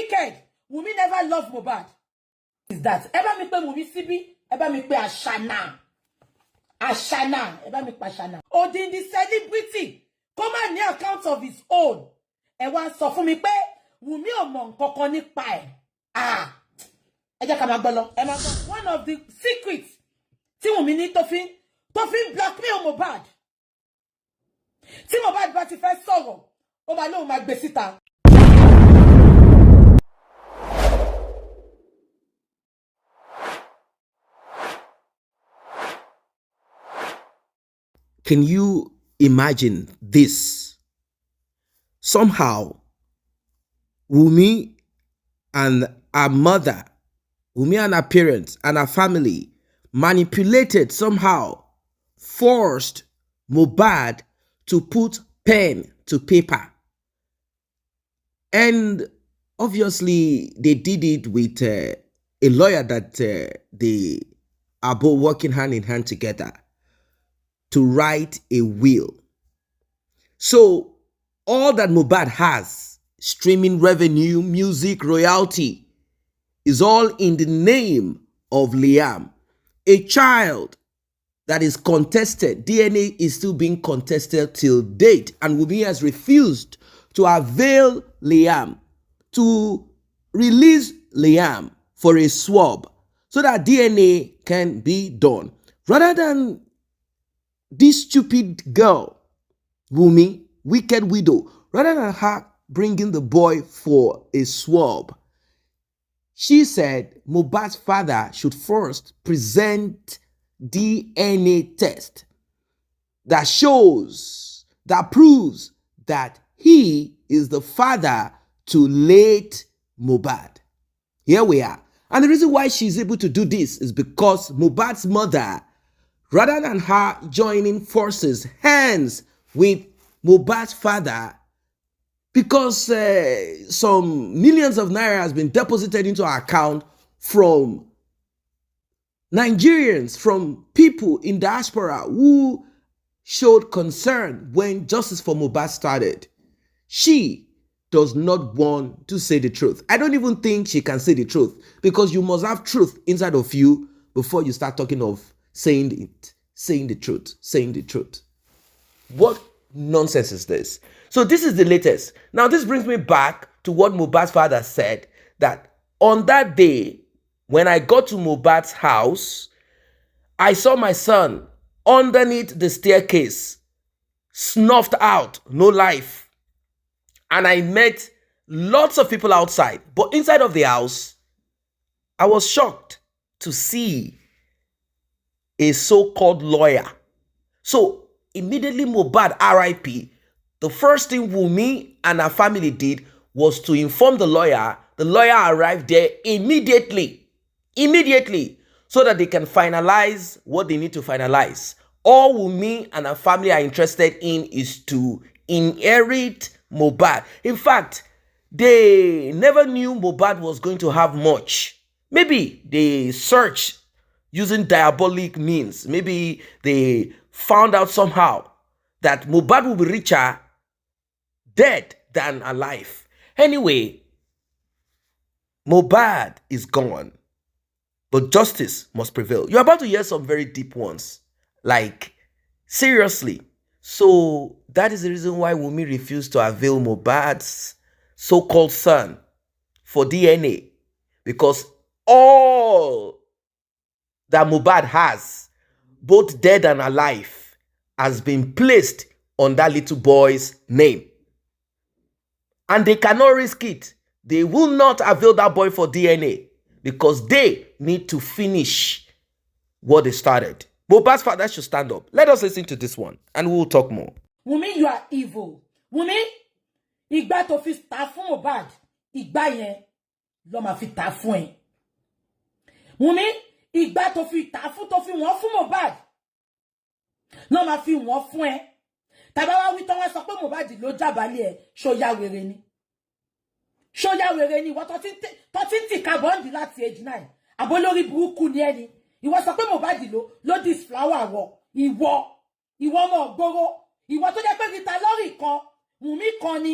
wicked. Wunmi never loved Mohbad. Is that? Eba mi pe Wunmi Sibi, eba mi pe Ashana. Ashana, eba mi pe Ashana. Odin the celebrity, come on the account of his own. E wan sọ fún mi pé Wunmi ò mọ nǹkankan nípa ẹ̀. Ah. Ẹ jẹ́ ká máa gbọ́ lọ. Ẹ máa gbọ́. One of the secrets tí Wunmi ní tó fi blackmail Mohbad. Tí Mohbad bá ti fẹ́ sọ̀rọ̀, ó bá lóun máa gbé síta. Can you imagine this? Somehow, Wunmi and her mother, Wunmi and her parents and her family manipulated, somehow forced Mohbad to put pen to paper. And obviously, they did it with a lawyer that they are both working hand in hand together to write a will. So all that Mohbad has, streaming revenue, music, royalty, is all in the name of Liam. A child that is contested, DNA is still being contested till date, and Wunmi has refused to avail Liam, to release Liam for a swab so that DNA can be done. Rather than this stupid girl, Wunmi, wicked widow, rather than her bringing the boy for a swab, she said Mohbad's father should first present DNA test that shows, that proves that he is the father to late Mohbad. Here we are. And the reason why she's able to do this is because Mohbad's mother, rather than her joining forces, hands with Mohbad's father, because some millions of naira has been deposited into her account from Nigerians, from people in diaspora who showed concern when justice for Mohbad started. She does not want to say the truth. I don't even think she can say the truth, because you must have truth inside of you before you start talking of saying the truth. What nonsense is this? So this is the latest. Now this brings me back to what Mohbad's father said, that on that day, when I got to Mohbad's house, I saw my son underneath the staircase, snuffed out, no life. And I met lots of people outside. But inside of the house, I was shocked to see a so-called lawyer. So immediately Mohbad, RIP, the first thing Wunmi and her family did was to inform the lawyer. The lawyer arrived there immediately, so that they can finalize what they need to finalize. All Wunmi and her family are interested in is to inherit Mohbad. In fact, they never knew Mohbad was going to have much. Maybe they searched using diabolic means. Maybe they found out somehow that Mohbad will be richer dead than alive. Anyway, Mohbad is gone, but justice must prevail. You're about to hear some very deep ones. Like, seriously. So that is the reason why Wunmi refused to avail Mohbad's so-called son for DNA. Because all that Mohbad has, both dead and alive, has been placed on that little boy's name. And they cannot risk it. They will not avail that boy for DNA because they need to finish what they started. Mohbad's father should stand up. Let us listen to this one and we'll talk more. Wunmi, you are evil. Wunmi, ìgbà tó fi ta fún Mohbad, ìgbà yẹn ló máa fi ta fún ẹ. Wunmi, ìgbà tó fi ta fún tó fi wọ́n fún Mohbad, ló máa fi wọ́n fún ẹ. Tàbá wá wí tán wá sọ pé Mohbad ló jábálẹ̀ ẹ, ṣó ya wèrè ni. Ṣó ya wèrè ni, ìwọ tó ti ń tì kábọ́ǹdì láti age 9. Àbó lórí burúkú ni ẹni. Ìwọ sọ pé Mohbad ló dis flower wọ. Ìwọ ọmọ ògbóró. Ìwọ tó jẹ́ pé Rita lórí kan, Wunmi kan ni.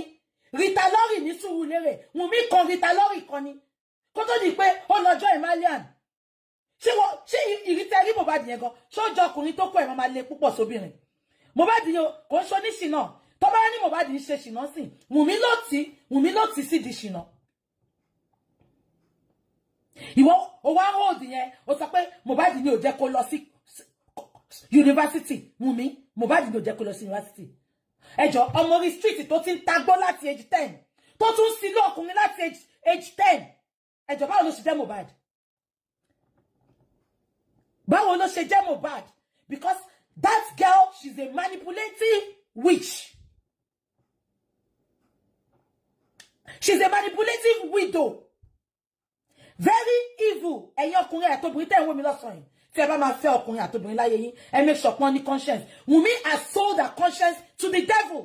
Rita Lori ní Surulere Wùnmí kan Rita Lori kan ni kó tó di pé ó lọ́jọ́ Malian ṣé ìrítẹ́ rí Mohbad yẹn gan ṣó jọ ọkùnrin tó kọ ẹ̀ máa lé púpọ̀ sóbìnrin Mohbad yẹn kò ń ṣe oníṣìnà tó bá ní Mohbad ń ṣe ṣìnà sí Wùnmí ló ti sí di ṣìnà ìwọ ó wá hold yẹn ó sọ pé Mohbad ni ò jẹ́ kó lọ sí university Wùnmí Mohbad ni ò jẹ́ kó lọ sí university ẹjọ́ ọmọ orí street tó ti ń tagbó láti age 10 tó tún sí ilé ọkùnrin láti age 10 ẹjọ́ báwo ló ṣe jẹ́ Mohbad báwo ló ṣe jẹ́ Mohbad because that girl she's a manipulative witch she's a manipulative widow very evil ẹ̀yin ọkùnrin àtobìnrin tẹ́ ń wò mí lọ́sàn yìí tí ẹ bá máa fẹ́ ọkùnrin àtobìnrin láyé yín ẹ make sure pọ́n ní conscience Wunmi has sold her conscience to the devil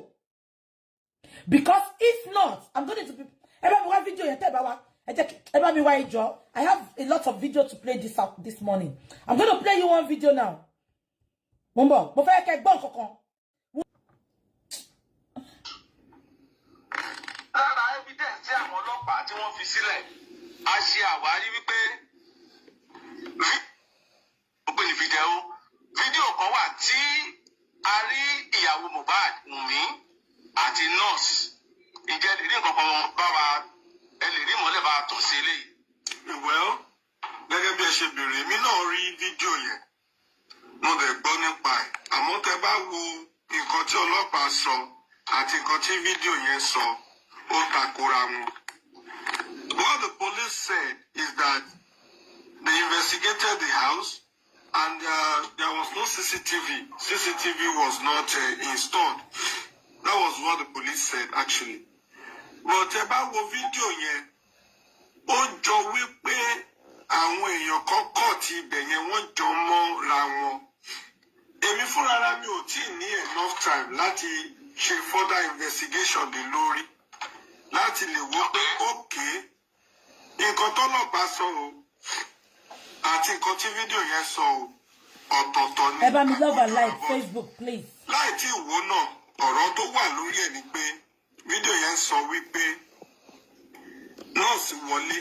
because if not I'm going to be ẹ bá mi wá fídíò yẹn tẹ́ ẹ bá wá ẹ bá mi wá ìjọ I have a lot of video to play this morning I'm going to play you one video now mo ń bọ̀ mo fẹ́ kẹ́ gbọ́ nǹkan lára evidence tí àwọn ọlọ́pàá tí wọ́n fi sílẹ̀ a ṣe àwárí wípé fídíò kan wà tí a rí ìyàwó Mohbad Wùnmí àti nurse ìjẹ́ lè rí nǹkan kan bá wa ẹ lè rí ìmọ́lẹ̀ bá tàn sí eléyìí. Well, gẹ́gẹ́ bí ẹ ṣe béèrè èmi náà rí fídíò yẹn mo dẹ̀ gbọ́ nípa ẹ̀ àmọ́ tẹ́ bá wo nǹkan tí ọlọ́pàá sọ àti nǹkan tí fídíò yẹn sọ ó takora wọn. What the police said is that they investigated the house and there was no CCTV. CCTV was not installed. That was what the police said actually. But ẹ bá wo fídíò yẹn ó jọ wípé àwọn èèyàn kọ́kọ́ ti ibẹ̀ yẹn wọ́n jọ mọ́ra wọn. Èmi fúnra mi ò tí ì ní enough time láti ṣe further investigation lé lórí láti lè wo pé okay nǹkan tọ́lọ́pàá sọ o àti nǹkan tí fídíò yẹn sọ o ọ̀tọ̀ọ̀tọ̀ ni. ẹ bá mi love and like Facebook please. láì tí ìwọ náà ọ̀rọ̀ tó wà lórí ẹ̀ ni pé fídíò yẹn sọ wípé nọ́ọ̀sì wọlé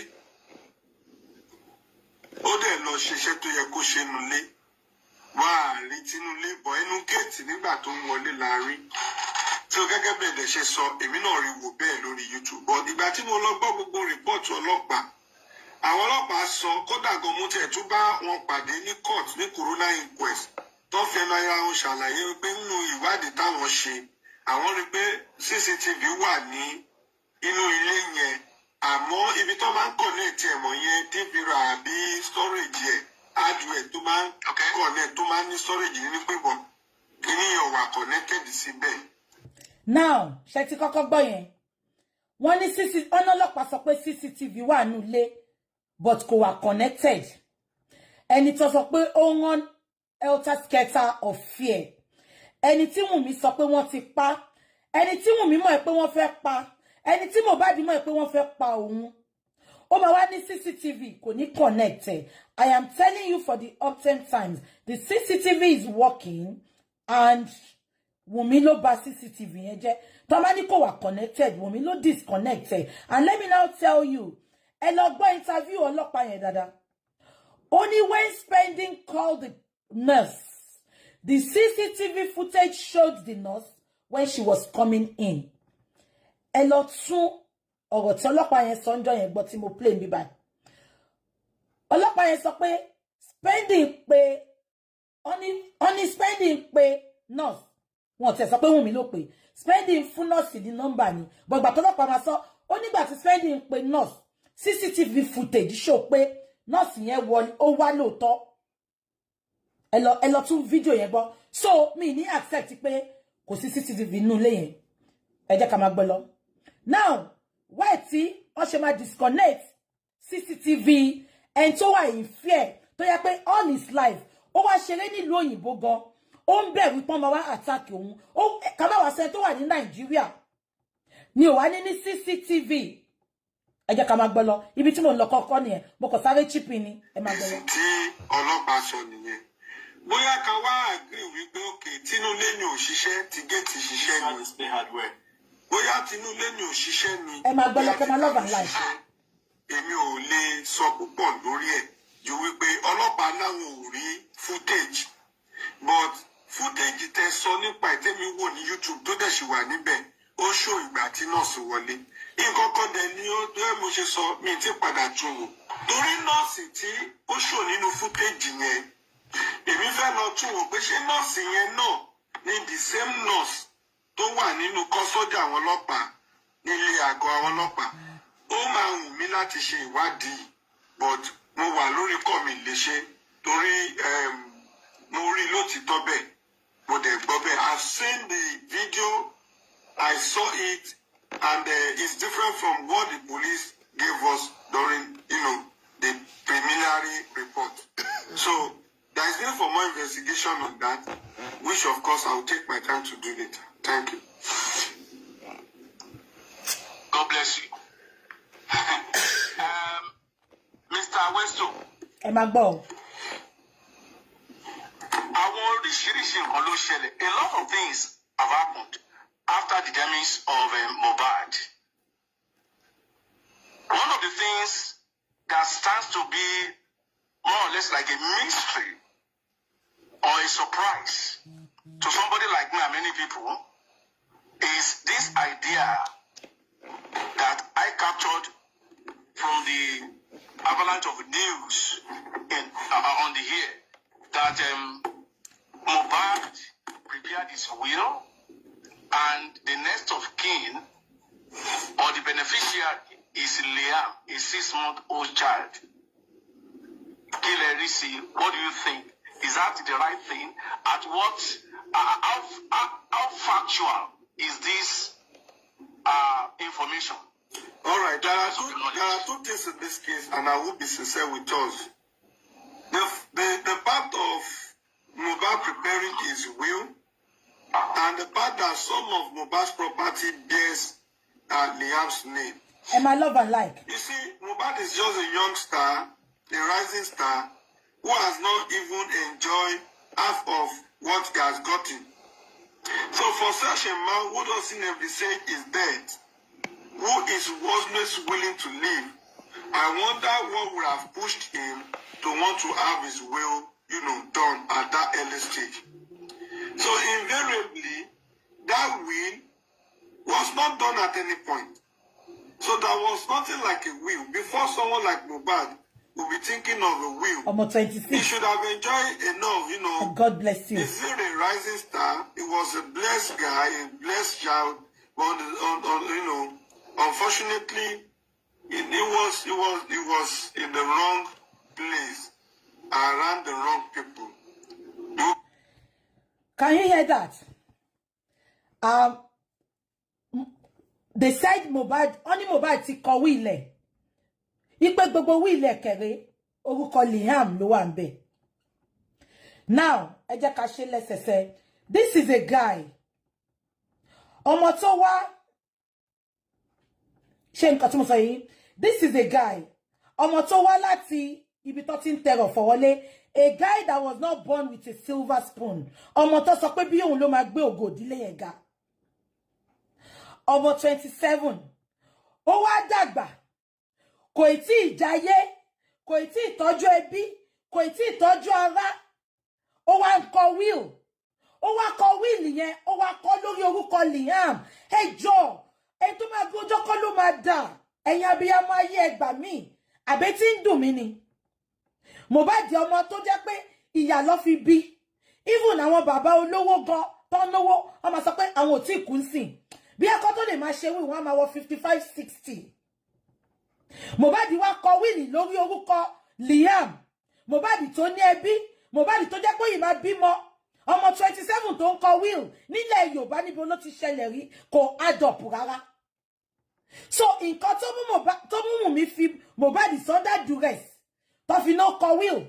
ó dẹ̀ lọ ṣiṣẹ́ tó yẹ kó ṣe nulẹ̀ wá àárín tínúlé bọ̀ ẹnu géètì nígbà tó ń wọlé láàrin tí ó gẹ́gẹ́ bẹ́ẹ̀ dẹ̀ ṣe sọ èmi náà rí wò bẹ́ẹ̀ lórí YouTube but ìgbà tí mo lọ gbọ́ gbogbo rìpọ́ọ̀tù ọlọ́pàá àwọn ọlọ́pàá sọ kódà gan mo tiẹ̀ tún bá wọn pàdé ní court ní coroner inquest tó fi ẹnu ara wọn ṣàlàyé pé nínú ìwádìí táwọn ṣe àwọn rí pé CCTV wà ní inú ilé yẹn àmọ́ ibi tó máa ń connect ẹ̀mọ́ yẹn dvr àbí storage yẹn hardware tó máa ń connect tó máa ń ní storage ní pébọ̀ kíní yẹn wà connected síbẹ̀. now ṣe ti kọ́kọ́ gbọ́ yẹn wọ́n ní ọ̀nà ọlọ́pàá sọ pé CCTV wà nínú ilé but kò wà connected ẹni tó sọ pé ó ń rán helter skelter of fear ẹni tí Wùnmí sọ pé wọ́n ti pa ẹni tí Wùnmí mọ̀ pé wọ́n fẹ́ pa ẹni tí Mohbad mọ̀ pé wọ́n fẹ́ pa òun ó máa wá ní CCTV kò ní connected I am telling you for the uptime times the CCTV is working and Wùnmí ló bà CCTV yẹn jẹ́ tó bá ní kò wà connected Wùnmí ló disconnected and let me now tell you ẹ lọ gbọ́ interview ọlọ́pàá yẹn dáadáa only when Spending called the nurse the CCTV footage showed the nurse when she was coming in ẹ lọ tún ọ̀rọ̀ tí ọlọ́pàá yẹn sọ ńjọ́ yẹn gbọ́ tí mo play mi báyìí ọlọ́pàá yẹn sọ pé Spending pé only Spending pé nurse wọn tẹ̀ sọ pé Wùnmí ló pé Spending fún nurse ní nọ́mbà ni bọ̀gbà tọ́lọ́pàá máa sọ ó nígbà tí Spending pé nurse CCTV footage show pé nurse yẹn ó wá lóòótọ́ ẹ lọ tún fídíò yẹn gbọ́ so mi ní accept pé kò sí CCTV nínú ilé yẹn ẹ jẹ́ ká máa gbọ́ lọ now why tí wọ́n ṣe máa disconnect CCTV ẹni tó wà in fear tó yẹ pé all his life ó wá ṣeré nílùú òyìnbó gan ó ń bẹ̀rù pọ́n máa wá attack òun ó kàbá wá sẹ́ni tó wà ní Nàìjíríà ni ò wá ní CCTV ẹ jẹ́ ká máa gbọ́ lọ ibi tí mo ń lọ kọ́kọ́ nìyẹn mo kàn sáré chip ni ẹ máa gbọ́ lọ. tí ọlọ́pàá sọ nìyẹn bóyá ká wá agree wípé òkè tínú lé ní òṣìṣẹ́ ti géètì ṣiṣẹ́ ni bóyá tinúlé ni òṣìṣẹ́ ni. Ẹ máa gbọ́ lọ́kẹ́ máa love and life. Èmi ò lè sọ púpọ̀ lórí ẹ̀ ju wípé ọlọ́pàá láwọn ò rí footage but footage tẹ́ sọ nípa ìtẹ́mi wò ní YouTube tó dẹ̀ ṣì wà níbẹ̀ ó ṣó ìgbà tí nọ́ọ̀sì wọlé. Nǹkan kan dẹ̀ ni ó mo ṣe sọ mi ti padà tún wò torí nọ́ọ̀sì tí ó ṣò nínú footage yẹn èmi fẹ́ lọ tún wò pé ṣé nọ́ọ̀sì yẹn náà ni the same nurse tó wà nínú kọ́sọ́jà àwọn ọlọ́pàá nílé àgọ́ àwọn ọlọ́pàá. Ó máa wù mí láti ṣe ìwádìí but mo wà lórí kọ́ mi lè ṣe torí mo rí lótìtọ́ bẹ́ẹ̀ mo dẹ̀ gbọ́ bẹ́ẹ̀. I've seen the video, I saw it and it's different from what the police gave us during the preliminary report. So there is need for more investigation on that, which of course I will take my time to do later. Thank you. God bless you. Mr. Westo. Ẹ máa gbọ́. Àwọn oríṣiríṣi nǹkan ló ṣẹlẹ̀. A lot of things have happened after the demise of Mohbad. One of the things that stands to be more or less like a mystery or a surprise to somebody like me and many people is this idea that I captured from the avalanche of news on the air that Mohbad prepared his will and the next of kin or the beneficiary is Liam, a 6-month-old child. Kilerisi, what do you think? Is that the right thing? At what? How factual is this information? All right, there are two things in this case, and I will be sincere with us. The part of Mohbad preparing his will, and the part that some of Mohbad's property bears Liam's name. Ẹ máa love and like. You see, Mohbad is just a young star, a rising star, who has not even enjoyed half of what he has gotten. So for such a man who doesn't even say is dead, who is always willing to live, I wonder what would have pushed him to want to have his will, done at that early stage. So invariably, that will was not done at any point. So there was nothing like a will. Before someone like Mohbad will be thinking of a will, Almost 26. he should have enjoyed enough, And God bless you. He's still a rising star. He was a blessed guy, a blessed child, but unfortunately, he was in the wrong place, around the wrong people. Can you hear that? They said Mohbad, only Mohbad ti kọ wílẹ̀. Ipe gbogbo wílẹ̀ kéré, orúkọ Liam ló wà ńbẹ̀. Now, ẹ jẹ́ ká ṣe lẹ́sẹsẹ. This is a guy. Ọmọ tó wá ṣe nǹkan tí mo sọ yìí. This is a guy. Ọmọ tó wá láti ibi tó ti ń tẹrọ fọwọ́lé. A guy that was not born with a silver spoon. Ọmọ tó sọ pé bí òun ló máa gbé ògo ìdílé yẹn ga. Ọmọ 27. Ó wá dàgbà. Kò tí ì jayé, kò tí ì tọ́jú ẹbí, kò tí ì tọ́jú ará. Ó wá ń kọ will. Ó wá kọ will yẹn, ó wá kọ lórí orúkọ Liam. Ẹ jọ̀ọ́, ẹ tó máa gbọ́jọ́ kọ́ ló máa dà. Ẹ̀yin abiyamọ ayé ẹ gbà mí. Àbí tí ń dùn mí ni. Mohbad ọmọ tó jẹ́ pé ìyá ló fi bí. Even àwọn bàbá olówó gan tó náwó, wọ́n máa sọ pé àwọn ò tí kú nsìn. Bí ẹ̀kọ́ tó lè máa ṣe wí, wọ́n máa wọ 55, 60. Mohbad wá kọ wíìlì lórí orúkọ Liam. Mohbad tó ní ẹbí, Mohbad tó jẹ́ pé yìí máa bímọ. Ọmọ 27 tó ń kọ wíìl nílẹ̀ Yorùbá níbo ló ti ṣẹlẹ̀ rí kò add up rárá. So nǹkan tó mú mi fi Mohbad under duress tó fi no kọ wíìl.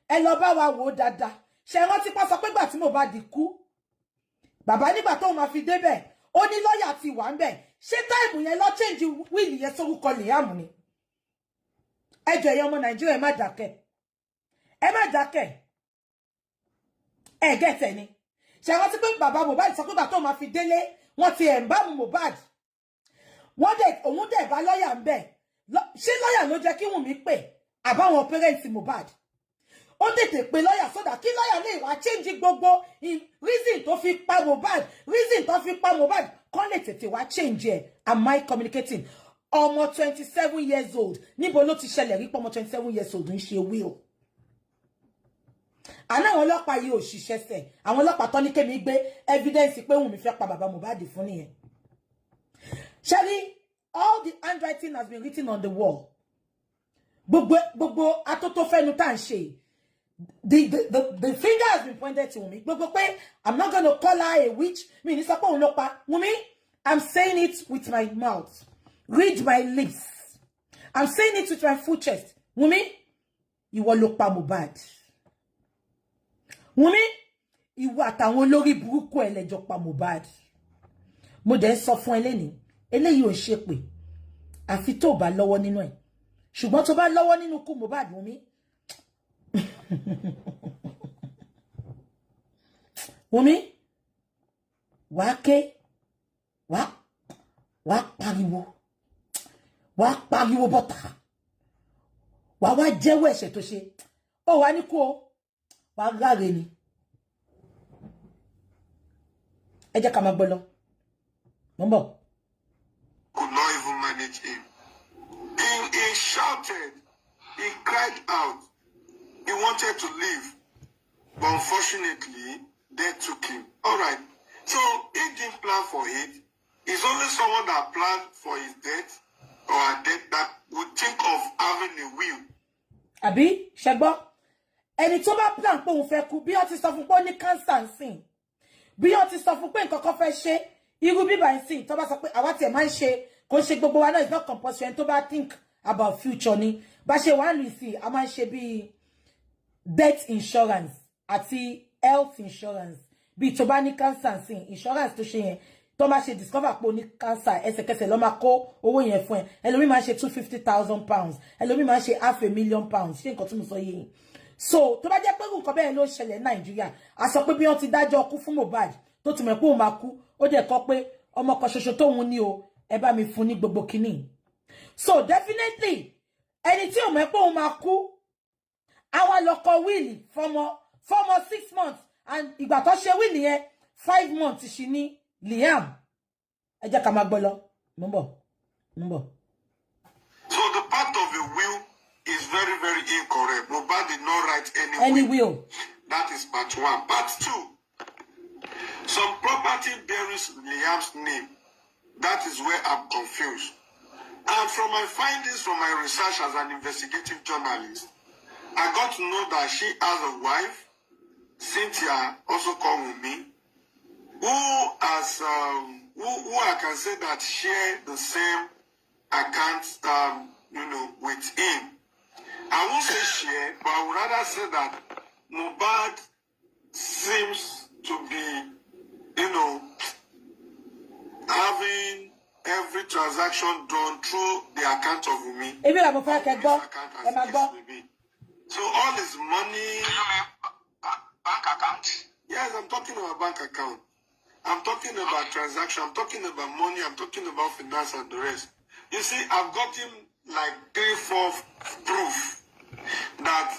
Ẹ lọ bá wa wò dáadáa. Ṣé rántí pa sọ pé gbà tí Mohbad kú. Bàbá nígbà tó máa fi débẹ̀, ó ní lọ́yà ti wà ńbẹ̀. Ṣé táìmù yẹn lọ change wíìlì yẹn sórúkọ Liam ni? Ẹ jọ̀ọ́ ẹ̀yin ọmọ Nàìjíríà ẹ má dákẹ́. Ẹ má dákẹ́. Ẹ gẹ̀tẹ̀ ni. Ṣé rántí pé bàbá Mohbad sọ pé gbà tó máa fi délé, wọ́n ti embalm Mohbad wọ́n dẹ̀ òun dẹ̀ bá lọ́yà ń bẹ̀ ṣé lọ́yà ló jẹ́ kí Wùnmí pè àbáwọn parents Mohbad ó tètè pé lọ́yà sódà kí lọ́yà lè wá change gbogbo reason tó fi pa Mohbad reason tó fi pa Mohbad kọ́ lè tètè wá change ẹ̀. Am I communicating? Ọmọ 27 years old níbo ló ti ṣẹlẹ̀ rí pé ọmọ 27 years old ń ṣe will. Àná àwọn ọlọ́pàá yìí ò ṣiṣẹ́ sẹ̀ àwọn ọlọ́pàá tó ní kémi gbé evidence pé Wùnmí fẹ́ pa bàbá Mohbad fún nìyẹn. Sherry, all the handwriting has been written on the wall. Gbogbo atótó fẹ́nu tá ń ṣe. The finger has been pointed to Wunmi. I'm not going to call her a witch. Wunmi, I'm saying it with my mouth. Read my lips. I'm saying it with my full chest. Wunmi, you will look pa Mohbad. Wunmi, you will àtàwọn olórí burúkú ẹlẹ́jọ́ pa Mohbad. Mo dẹ̀ sọ fún Eleni. Eléyìí ò ṣe pé. Àfi tó bá lọ́wọ́ nínú ẹ̀. Ṣùgbọ́n tó bá lọ́wọ́ nínú kú Mohbad, Wunmi. Wunmi, wá ké, wá pariwo bọ́ta, wá jẹ́wọ́ ẹ̀ṣẹ̀ tó ṣe, ó wá ní kú o, wá ráre ni. Ẹ jẹ́ ká máa gbọ́ lọ. Mọ́mbọ̀. Could not even manage him. He shouted, he cried out. He wanted to leave, but unfortunately, they took him. All right. So he didn't plan for it. It's only someone that planned for his death or a death that would think of having a will. Àbí, ṣẹ́gbọ́, ẹni tó bá plan pé òun fẹ́ kú, bí ó ti sọ fún pé ó ní cancer ńsìn, bí ó ti sọ fún pé nǹkan kan fẹ́ ṣe, irú bíbá ńsìn, tó bá sọ pé àwa tiẹ̀ máa ń ṣe, kò ṣe gbogbo wa náà, it's not compulsory, ẹni tó bá think about future ni, bá ṣe wà lù sí, a máa ń ṣe bí death insurance àti health insurance bí tó bá ní cancer sin insurance tó ṣe yẹn tó máa ṣe discover pé ó ní cancer ẹsẹ̀kẹsẹ̀ ló máa kó owó yẹn fún ẹ ẹlòmíì máa ṣe 250,000 pounds ẹlòmíì máa ṣe £500,000 ṣé nǹkan tí mo sọ yìí so tó bá jẹ́ pé nǹkan bẹ́ẹ̀ ló ṣẹlẹ̀ ní Nàìjíríà a sọ pé bí wọ́n ti dájọ́ kú fún Mohbad tó ti mọ̀ pé òun máa kú ó dẹ̀ kọ́ pé ọmọ kan ṣoṣo tóun ní o ẹ bá mi fún ní gbogbo kínní so definitely ẹni tí ò mọ̀ pé òun máa kú àwa lọ kọ wíìlì fọmọ 6 months and ìgbà tó ṣe wíìlì yẹn 5 months ṣì ní Liam ẹ jẹ́ ká máa gbọ́ lọ mo ń bọ̀. So the part of the will is very, very incorrect. Mohbad did not write any will. That is part 1. Part 2. Some property bears Liam's name. That is where I'm confused. And from my findings from my research as an investigative journalist, I got to know that she has a wife, Cynthia, also called Wunmi, who has who I can say that share the same account, with him. I won't say share, but I would rather say that Mohbad seems to be, having every transaction done through the account of Wunmi. So all his money. Do you mean bank account? Yes, I'm talking about bank account. I'm talking about transaction. I'm talking about money. I'm talking about finance and the rest. You see, I've gotten like 3-4 proof that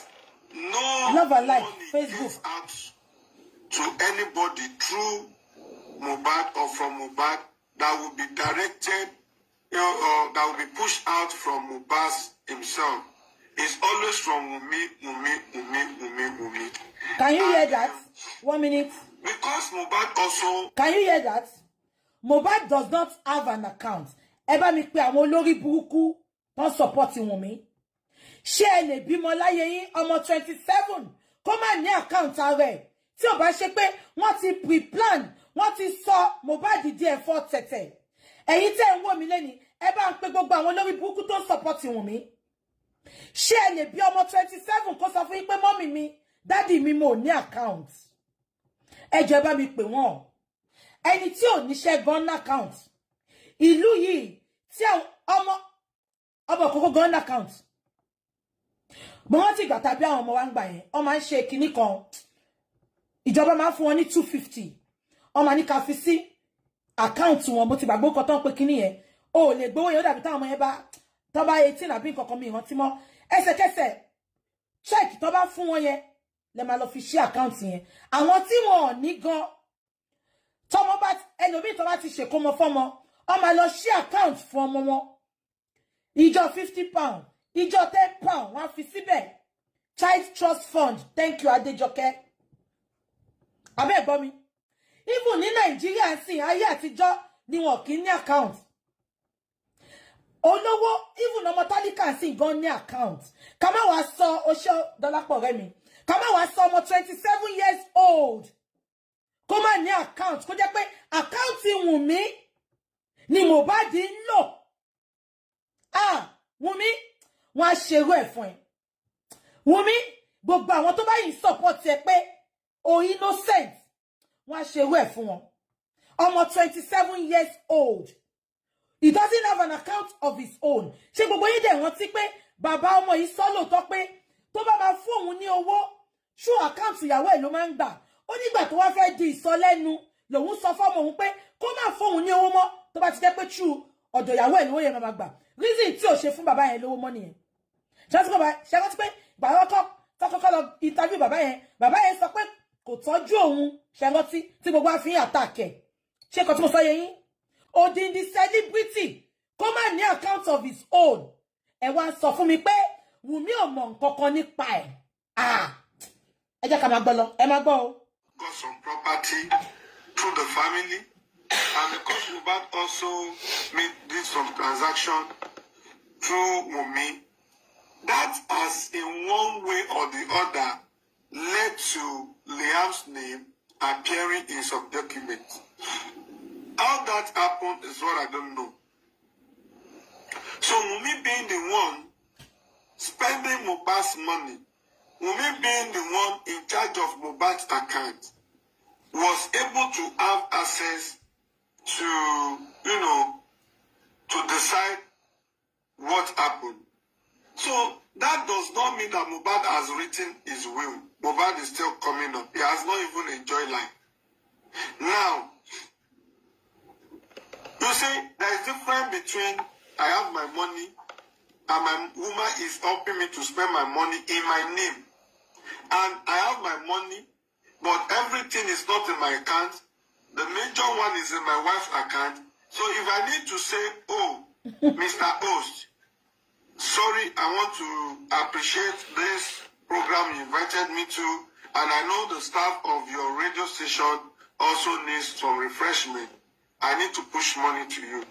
no Love and life, money Facebook. gives out to anybody through Mohbad or from Mohbad that will be directed, or that will be pushed out from Mohbad himself. It's always from Wunmi. Can you hear that? 1 minute. Because Mohbad also. Can you hear that? Mohbad does not have an account. Ẹ bá mi pè àwọn olórí burúkú tó support Wunmi. Ṣé ẹ lè bímọ láyé yín ọmọ 27 kó má ní account rẹ̀. Tí ó bá ṣe pé wọ́n ti pre-plan, wọ́n ti sọ Mohbad di ẹ̀fọ́ tẹ̀tẹ̀. Ẹ̀yin tẹ́ ń wò mí lẹ́ni, ẹ bá ń pè gbogbo àwọn olórí burúkú tó support Wunmi. Ṣé ẹ lè bí ọmọ 27 kó sọ fún yín pé mọ́mì mi, dádì mi mo ní account. Ẹ jọ̀ọ́ bá mi pè wọ́n. Ẹni tí ò níṣẹ́ gan account. Ìlú yìí tí ọmọ kókó gan account. Wọ́n ti gbà tàbí àwọn ọmọ wa ń gbà yẹn. Wọ́n máa ń ṣe kinní kan. Ìjọba máa ń fún wọn ní 250. Wọ́n máa ní ká fi sí account wọn bó ti gbàgbé nǹkan tó ń pè kinní yẹn. o lè gbowó yẹn ó dàbí táwọn ọmọ yẹn bá tó bá 18 àbí nǹkan kan mi ìrántí mọ́ ẹsẹ̀kẹsẹ̀ check tó bá fún wọn yẹn lẹ máa lọ fi ṣí account yẹn àwọn tí wọn ò ní gan tọmọ bá ẹlòmíì tó bá ti ṣèkómọ fọ́mọ ó máa lọ ṣí account fún ọmọ wọn ìjọ £50 ìjọ £10 wọ́n fi síbẹ̀ child trust fund thank you Adéjọkẹ́ abẹ́ ẹ̀gbọ́n mi even ní Nàìjíríà sì ayé àtijọ́ ni wọn kì í ní account olówó even ọmọ tálíkà sì gan ní account ká má wá sọ oṣó Dọlápọ̀ rẹ mi ká má wá sọ ọmọ 27 years old kó má ní account kó jẹ́ pé account Wùnmí ni Mohbad ń lò Wùnmí wọ́n á ṣerú ẹ̀ fún ẹ Wùnmí gbogbo àwọn tó bá yìí support ẹ pé o innocent wọ́n á ṣerú ẹ̀ fún wọn ọmọ 27 years old he doesn't have an account of his own ṣé gbogbo yín dẹ̀ rántí pé bàbá ọmọ yìí sọ lóòótọ́ pé tó bá máa fún òun ní owó ṣó àkáǹtì ìyàwó ẹ̀ ló máa ń gbà ó nígbà tó wá fẹ́ di ìsọlẹ́nu lòun sọ fọ́mọ òun pé kó má fún òun ní owó mọ́ tó bá ti jẹ́ pé true ọ̀dọ̀ ìyàwó ẹ̀ lówó yẹn máa gbà reason tí ò ṣe fún bàbá yẹn lówó mọ́ nìyẹn ṣé rántí pé bàbá kọ́kọ́ lọ interview bàbá yẹn sọ pé kò tọ́jú òun ṣé rántí tí gbogbo àfihàn àtàkẹ́ ṣé kò tí mo sọ yẹ yín odindi celebrity kó má ní account of his own ẹ wá sọ fún mi pé Wùnmí ò mọ nǹkan kan nípa ẹ̀ ẹ jẹ́ ká máa gbọ́ lọ ẹ máa gbọ́ o. Got some property through the family, and because Mohbad also did some transaction through Wunmi, that has in one way or the other led to Liam's name appearing in some documents. How that happened is what I don't know. So Wunmi being the one spending Mohbad's money, Wunmi being the one in charge of Mohbad's account, was able to have access to, to decide what happened. So that does not mean that Mohbad has written his will. Mohbad is still coming up. He has not even enjoyed life. Now, you see, there is difference between I have my money and my woman is helping me to spend my money in my name. And I have my money, but everything is not in my account. The major one is in my wife's account. So if I need to say, oh, Mr. Host, sorry, I want to appreciate this program you invited me to, and I know the staff of your radio station also needs some refreshment. I need to push money to you.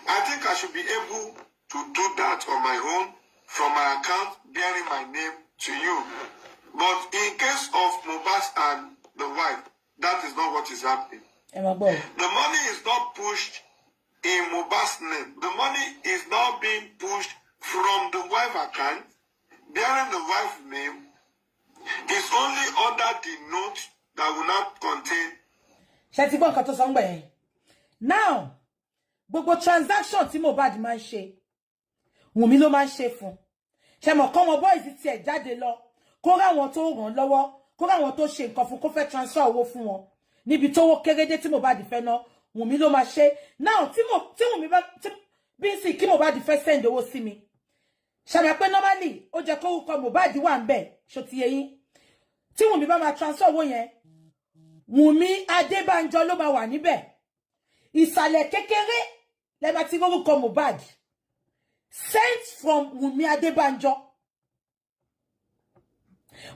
I think I should be able to do that on my own from my account bearing my name to you. But in case of Mohbad and the wife, that is not what is happening. The money is not pushed in Mohbad's name. The money is now being pushed from the wife account, bearing the wife's name. It's only under the note that will not contain. Now, gbogbo transaction tí Mohbad máa ń ṣe, Wùnmí ló máa ń ṣe fún. Ṣé mọ̀ kọ́mọ boys ti ẹ̀ jáde lọ, kó ráwọn tó ràn lọ́wọ́, kó ráwọn tó ṣe nǹkan fún, kó fẹ́ transfer owó fún wọn. Níbi tówó kérédé tí Mohbad fẹ́ ná, Wùnmí ló máa ṣe. Now, tí Wùnmí bá bí sì kí Mohbad fẹ́ send owó sí mi. Ṣé mọ̀ pé normally ó jẹ́ kó orúkọ Mohbad wà ńbẹ̀, ṣó ti yé yín. Tí Wùnmí bá máa transfer owó yẹn, Wùnmí Adébánjọ ló máa wà níbẹ̀. Ìsàlẹ̀ kékeré lẹ máa ti orúkọ Mohbad. Sent from Wùnmí Adébánjọ.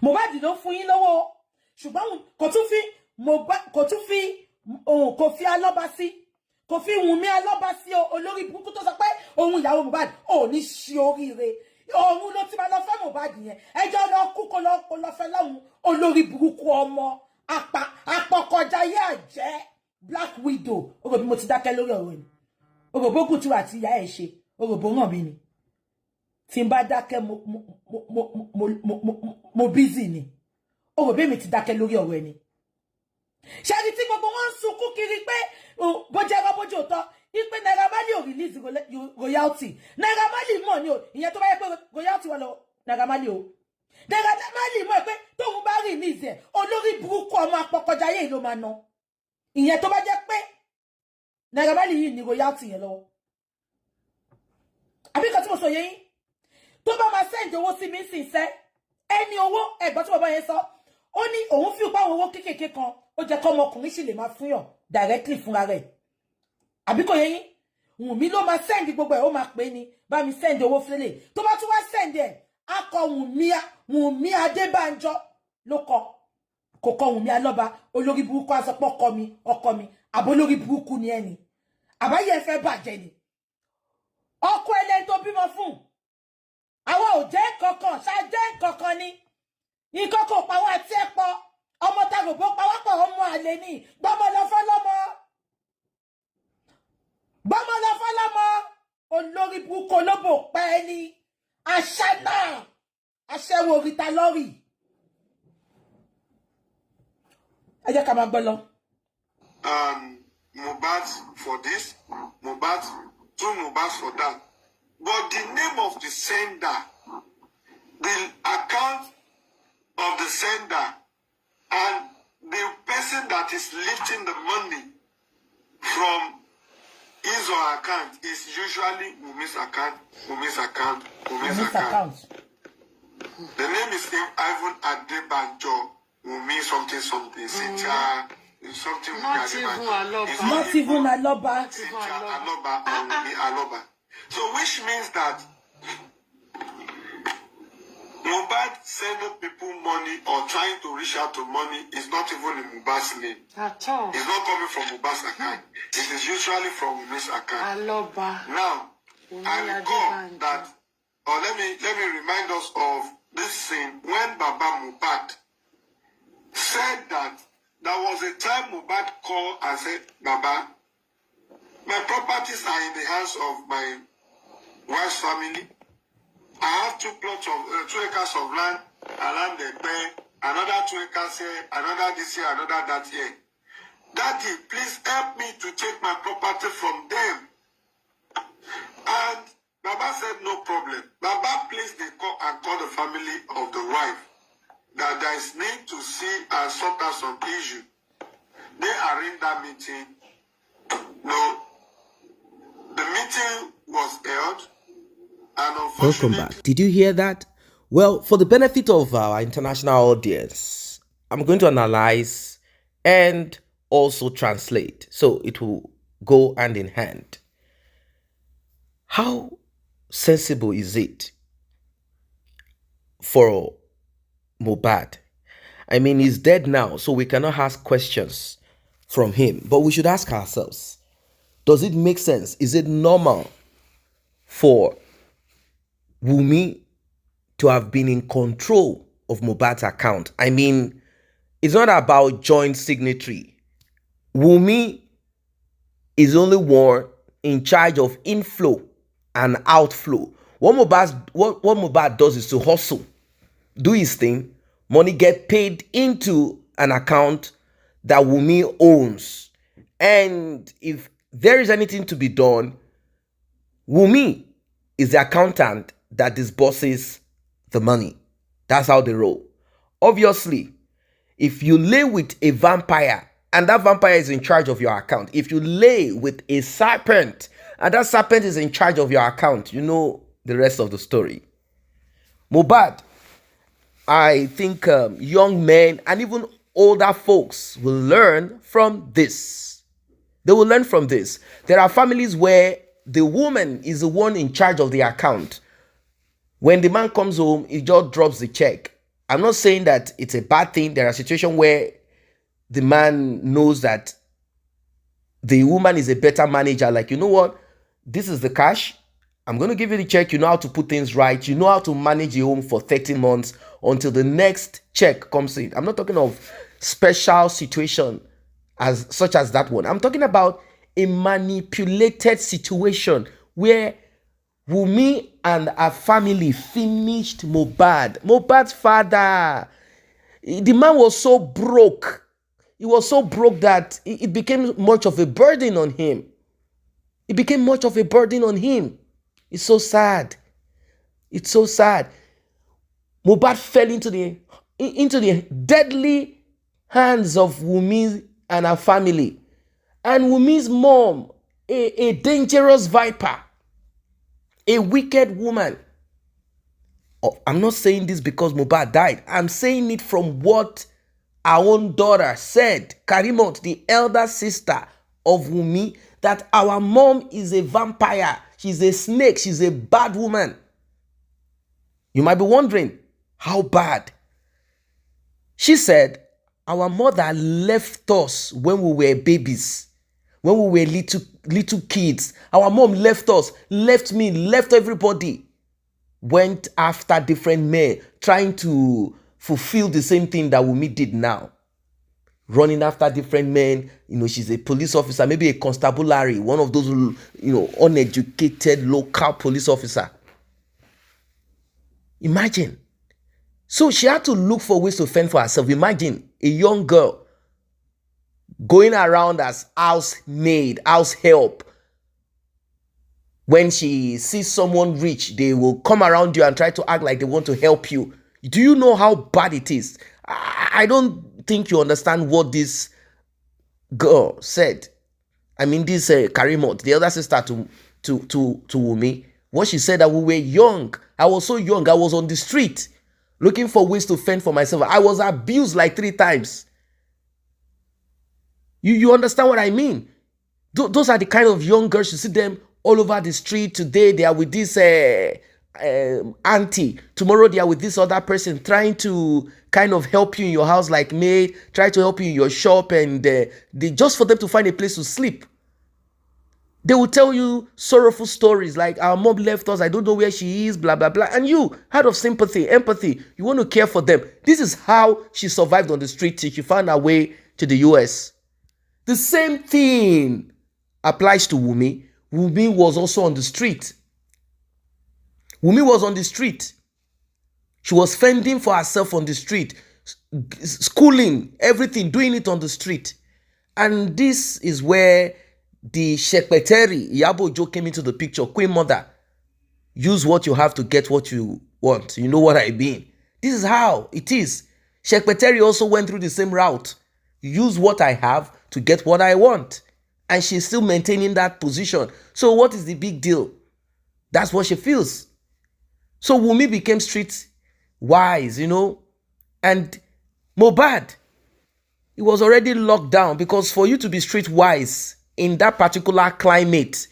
Mohbad ló fún yín lọ́wọ́, ṣùgbọ́n kò tún fi kò fi alọ́ba sí. Kò fi Wùnmí alọ́ba sí olórí burúkú tó sọ pé òun ìyàwó Mohbad ò ní ṣe oríire. Òun ló ti máa lọ fẹ́ Mohbad yẹn. Ẹjọ́ lọ kú kó lọ fẹ́ lọ́hùn olórí burúkú ọmọ apọkọjá yá jẹ́ Black Widow. Oro bí mo ti dákẹ́ lórí ọ̀rọ̀ ni. Oro bogun tí wà tí ìyá ẹ̀ ṣe. Oro bo ràn mí ni. Tí n bá dákẹ́ mo busy ni. Oro bí mi ti dákẹ́ lórí ọ̀rọ̀ ni. Ṣé rí tí gbogbo wọn sunkún kiri pé bó jẹ́ ro bójú òótọ́, ipe Naira Marley ò release royalty. Naira Marley mọ̀ ni o. Ìyẹn tó bá yẹ pé royalty wà lọ Naira Marley o. Naira Marley mọ̀ pé tóun bá release ẹ̀, olórí burúkú ọmọ apọkọjá yé ló máa ná. Ìyẹn tó bá jẹ́ pé Naira Marley yìí ní royalty yẹn lọ́wọ́. àbí kan tí mo sọ yé yín tó bá máa send owó sí mi sìn sẹ́ ẹni owó ẹ̀gbọ́n tí bàbá yẹn sọ ó ní òun fi pa owó kékèké kan ó jẹ́ kọ́ ọmọkùnrin sì lè máa fún yàn directly fúnra rẹ̀ àbí kò yé yín Wùnmí ló máa send gbogbo ẹ̀ ó máa pè ní bá mi send owó fúnlẹ̀ tó bá tún wá send ẹ̀ á kọ Wùnmí Adébánjọ ló kọ kò kọ Wùnmí Alọ́ba olórí burúkú asọpọ̀ ọkọ mi àbó olórí burúkú ni ẹni àbáyé ẹ fẹ́ bàjẹ́ ni ọkọ ẹlẹ́ni tó bímọ fún àwọn ò jẹ́ kankan ṣáájẹ́ kankan ni ìkọ́kọ̀ pàwọ́ àti ẹ̀pọ̀ ọmọ tàgbò pàwọ́pọ̀ ọmọ àlè ni gbọ́mọ lọ fọ́lọ́mọ olórí burúkú olóbò pẹ́ ni àṣà náà aṣẹ́wó oríta lọ́rì ẹ jẹ́ ká máa gbọ́ lọ. Mohbad for this, Mohbad, two Mohbad for that. But the name of the sender, the account of the sender, and the person that is lifting the money from his or her account is usually Wunmi's account. The name is Ivan Adebanjo, Wunmi something, Cynthia, something. Not even Aloba. Cynthia Aloba or Wunmi Aloba. So which means that Mohbad sending people money or trying to reach out to money is not even in Mohbad's name. At all. It's not coming from Mohbad's account. It is usually from Wunmi's account. Aloba. Now, I recall that, or let me remind us of this scene when Baba Mohbad said that there was a time Mohbad called and said, Baba, my properties are in the hands of my wife's family. I have 2 acres of land around the bay, another 2 acres here, another this year, another that year. Daddy, please help me to take my property from them. And Baba said, no problem. Baba placed the call and called the family of the wife that there is need to see and sort out some issue. They are in that meeting. No, the meeting was held. Welcome back. Did you hear that? Well, for the benefit of our international audience, I'm going to analyze and also translate. So it will go hand in hand. How sensible is it for Mohbad? I mean, he's dead now, so we cannot ask questions from him. But we should ask ourselves, does it make sense? Is it normal for Wunmi to have been in control of Mohbad's account? I mean, it's not about joint signatory. Wunmi is only one in charge of inflow and outflow. What Mohbad does is to hustle, do his thing, money get paid into an account that Wunmi owns. And if there is anything to be done, Wunmi is the accountant that disburses the money. That's how they roll. Obviously, if you lay with a vampire and that vampire is in charge of your account, if you lay with a serpent and that serpent is in charge of your account, you know the rest of the story. Mohbad, I think young men and even older folks will learn from this. They will learn from this. There are families where the woman is the one in charge of the account. When the man comes home, he just drops the check. I'm not saying that it's a bad thing. There are situations where the man knows that the woman is a better manager. Like, you know what? This is the cash. I'm going to give you the check. You know how to put things right. You know how to manage your home for 30 months until the next check comes in. I'm not talking of special situation such as that one. I'm talking about a manipulated situation where Wunmi and her family finished Mohbad. Mohbad's father, the man was so broke. He was so broke that it became much of a burden on him. It became much of a burden on him. It's so sad. It's so sad. Mohbad fell into the deadly hands of Wunmi and her family. And Wunmi's mom, a dangerous viper. A wicked woman. Oh, I'm not saying this because Mohbad died. I'm saying it from what our own daughter said, Karimot, the elder sister of Wunmi, that our mom is a vampire. She's a snake. She's a bad woman. You might be wondering, how bad? She said, our mother left us when we were babies, when we were little kids. Our mom left us, left me, left everybody. Went after different men, trying to fulfill the same thing that Wunmi did now. Running after different men. She's a police officer, maybe a constabulary, one of those, uneducated local police officer. Imagine. So she had to look for ways to fend for herself. Imagine a young girl going around as housemaid, house help. When she sees someone rich, they will come around you and try to act like they want to help you. Do you know how bad it is? I don't think you understand what this girl said. I mean, this Karimot, the other sister to Wunmi, what she said, that we were young. I was so young. I was on the street looking for ways to fend for myself. I was abused like 3 times. You understand what I mean? Those are the kind of young girls, you see them all over the street. Today they are with this auntie. Tomorrow they are with this other person trying to kind of help you in your house like maid, try to help you in your shop, and they just for them to find a place to sleep. They will tell you sorrowful stories like, our mom left us, I don't know where she is, blah, blah, blah. And you, out of sympathy, empathy, you want to care for them. This is how she survived on the street till she found her way to the US. The same thing applies to Wunmi. Wunmi was also on the street. Wunmi was on the street. She was fending for herself on the street, schooling, everything, doing it on the street. And this is where the Shekpeteri, Iyabo Ojo, came into the picture. Queen Mother, use what you have to get what you want. You know what I mean? This is how it is. Shekpeteri also went through the same route. Use what I have to get what I want. And she's still maintaining that position. So what is the big deal? That's what she feels. So Wunmi became street wise, and Mohbad, it was already locked down, because for you to be street wise in that particular climate,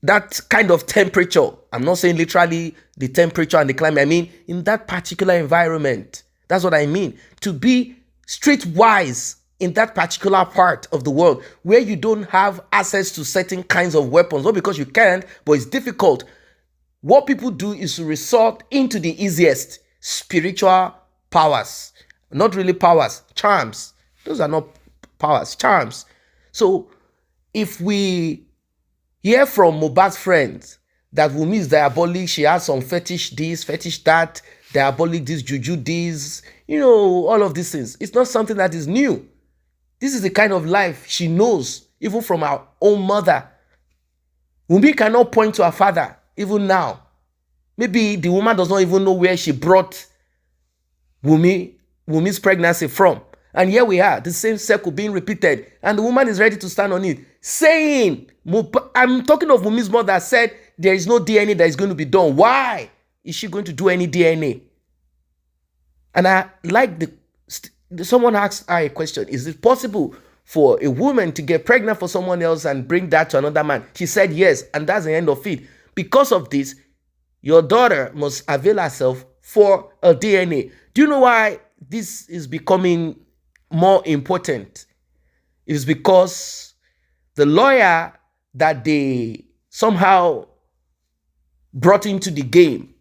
that kind of temperature, I'm not saying literally the temperature and the climate, I mean in that particular environment, that's what I mean. To be streetwise in that particular part of the world where you don't have access to certain kinds of weapons, not because you can't, but it's difficult. What people do is to resort into the easiest spiritual powers. Not really powers, charms. Those are not powers, charms. So if we hear from Mohbad's friends that Wunmi is diabolic, she has some fetish this, fetish that, diabolic this, juju this, all of these things. It's not something that is new. This is the kind of life she knows, even from her own mother. Wunmi cannot point to her father, even now. Maybe the woman does not even know where she brought Wunmi's pregnancy from. And here we are, the same circle being repeated. And the woman is ready to stand on it, saying, I'm talking of Wunmi's mother, said there is no DNA that is going to be done. Why is she going to do any DNA? And I like someone asked her a question. Is it possible for a woman to get pregnant for someone else and bring that to another man? She said yes, and that's the end of it. Because of this, your daughter must avail herself for a DNA. Do you know why this is becoming more important? It is because the lawyer that they somehow brought into the game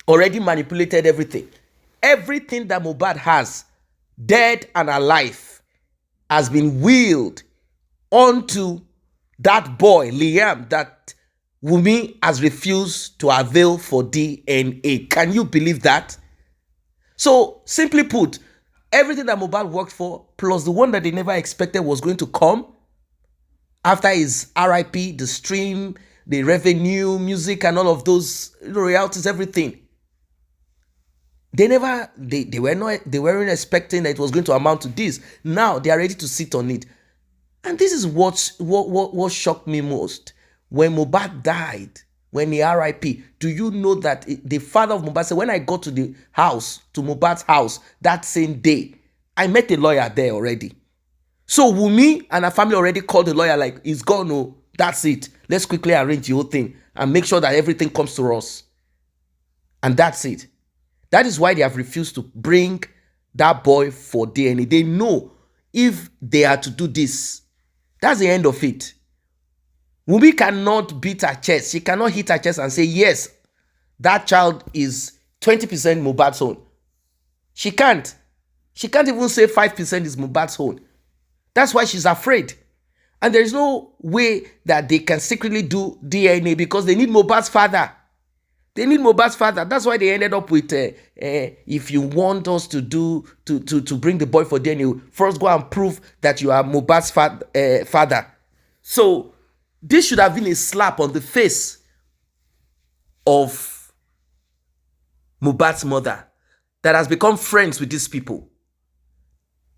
already manipulated everything. Everything that Mohbad has, dead and alive, has been willed onto that boy, Liam, that Wunmi has refused to avail for DNA. Can you believe that? So, simply put, everything that Mohbad worked for, plus the one that they never expected was going to come after his RIP, the stream, the revenue, music, and all of those royalties, everything. They weren't expecting that it was going to amount to this. Now they are ready to sit on it. And this is what shocked me most. When Mohbad died, when he RIP, do you know that the father of Mohbad said, when I got to the house, to Mohbad's house, that same day, I met a lawyer there already. So Wunmi and her family already called the lawyer like, he's gone, oh, that's it. Let's quickly arrange the whole thing and make sure that everything comes to us. And that's it. That is why they have refused to bring that boy for DNA. They know if they are to do this, that's the end of it. Wunmi cannot beat her chest. She cannot hit her chest and say, yes, that child is 20% Mohbad's own. She can't. She can't even say 5% is Mohbad's own. That's why she's afraid. And there is no way that they can secretly do DNA because they need Mohbad's father. They need Mohbad's father. That's why they ended up with, if you want us to bring the boy for DNA, first go and prove that you are Mohbad's father. So this should have been a slap on the face of Mohbad's mother that has become friends with these people.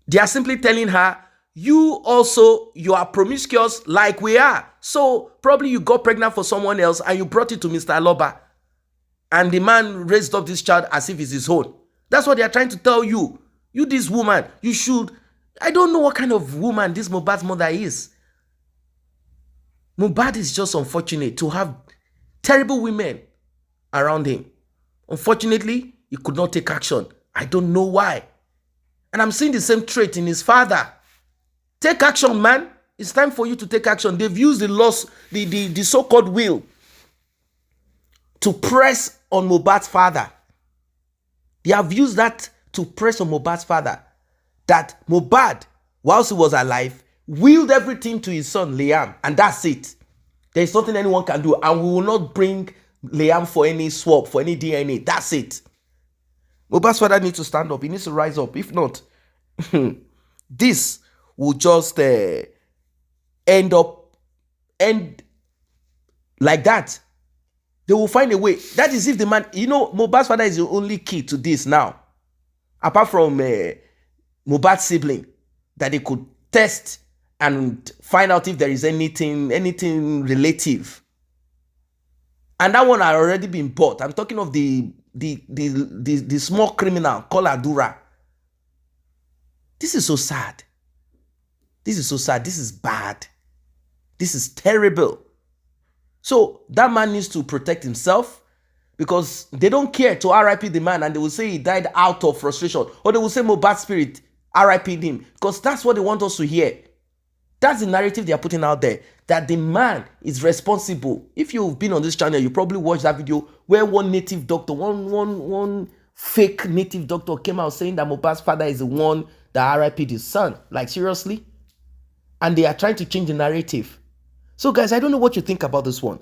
They are simply telling her, you are promiscuous like we are. So probably you got pregnant for someone else and you brought it to Mr. Aloba. And the man raised up this child as if it's his own. That's what they are trying to tell you. You, this woman, you should... I don't know what kind of woman this Mohbad's mother is. Mohbad is just unfortunate to have terrible women around him. Unfortunately, he could not take action. I don't know why. And I'm seeing the same trait in his father. Take action, man. It's time for you to take action. They've used the so-called will to press on Mohbad's father. They have used that to press on Mohbad's father. That Mohbad, whilst he was alive, willed everything to his son, Liam. And that's it. There is nothing anyone can do. And we will not bring Liam for any swap, for any DNA. That's it. Mohbad's father needs to stand up. He needs to rise up. If not, this will just end like that. They will find a way. That is if the man, Mohbad's father is the only key to this now. Apart from Mohbad's sibling, that they could test and find out if there is anything relative. And that one had already been bought. I'm talking of the small criminal called Adura. This is so sad. This is so sad. This is bad. This is terrible. So that man needs to protect himself because they don't care to RIP the man and they will say he died out of frustration, or they will say Mohbad's spirit RIP'd him because that's what they want us to hear. That's the narrative they are putting out there, that the man is responsible. If you've been on this channel, you probably watched that video where one native doctor, one fake native doctor came out saying that Mohbad's father is the one that RIP'd his son. Like, seriously? And they are trying to change the narrative. So guys, I don't know what you think about this one.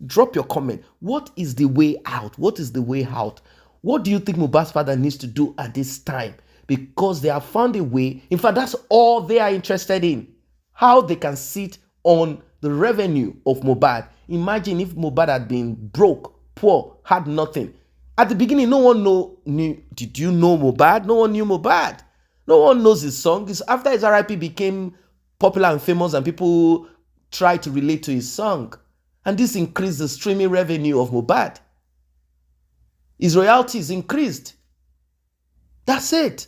Drop your comment. What is the way out? What is the way out? What do you think Mohbad's father needs to do at this time? Because they have found a way. In fact, that's all they are interested in. How they can sit on the revenue of Mohbad. Imagine if Mohbad had been broke, poor, had nothing. At the beginning, no one knew. Did you know Mohbad? No one knew Mohbad. No one knows his song. It's after his RIP became popular and famous and people try to relate to his song. And this increased the streaming revenue of Mohbad. His royalties increased. That's it.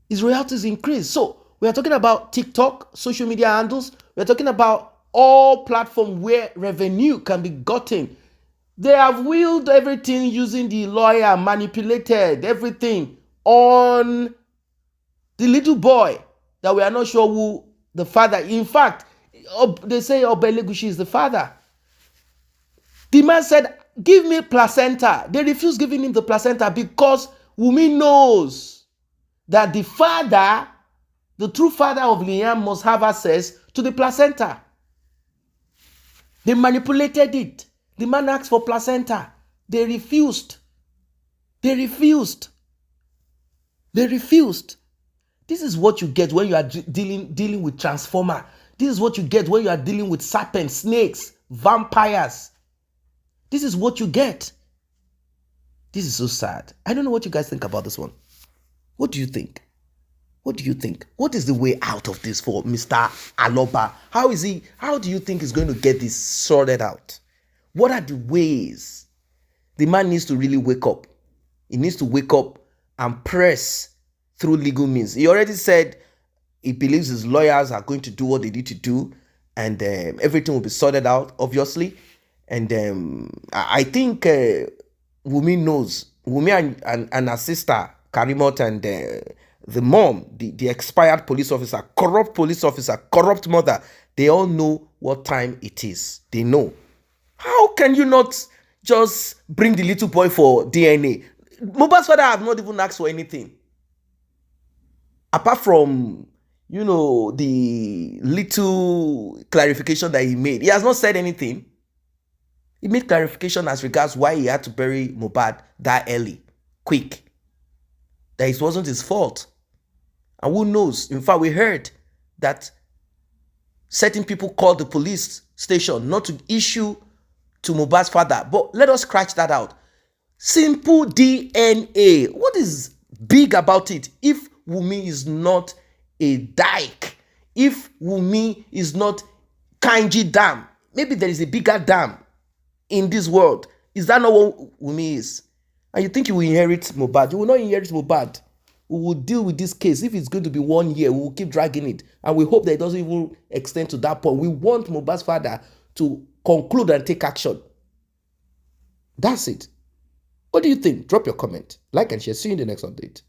His royalties increased. So we are talking about TikTok, social media handles. We are talking about all platforms where revenue can be gotten. They have willed everything using the lawyer, manipulated everything on the little boy that we are not sure who the father. In fact, they say Obelegushi is the father. The man said, give me placenta. They refused giving him the placenta because Wunmi knows that the father, the true father of Liam, must have access to the placenta. They manipulated it. The man asked for placenta. They refused. They refused. They refused. This is what you get when you are dealing with Transformer. This is what you get when you are dealing with serpents, snakes, vampires. This is what you get. This is so sad. I don't know what you guys think about this one. What do you think? What do you think? What is the way out of this for Mr. Aloba? How do you think he's going to get this sorted out? What are the ways? The man needs to really wake up. He needs to wake up and press through legal means. He already said he believes his lawyers are going to do what they need to do, and everything will be sorted out, obviously. And I think Wumi knows. Wumi and her sister, Karimot, and the mom, the expired police officer, corrupt mother, they all know what time it is. They know. How can you not just bring the little boy for DNA? Mohbad's father have not even asked for anything. Apart from, the little clarification that he made. He has not said anything. He made clarification as regards why he had to bury Mohbad that early, quick. That it wasn't his fault. And who knows? In fact, we heard that certain people called the police station not to issue to Mohbad's father. But let us scratch that out. Simple DNA. What is big about it? If Wumi is not a dyke, if Wumi is not Kainji Dam, maybe there is a bigger dam in this world. Is that not what Wumi is? And you think you will inherit Mohbad? You will not inherit Mohbad. We will deal with this case. If it's going to be 1 year, we will keep dragging it. And we hope that it doesn't even extend to that point. We want Mohbad's father to conclude and take action. That's it. What do you think? Drop your comment. Like and share. See you in the next update.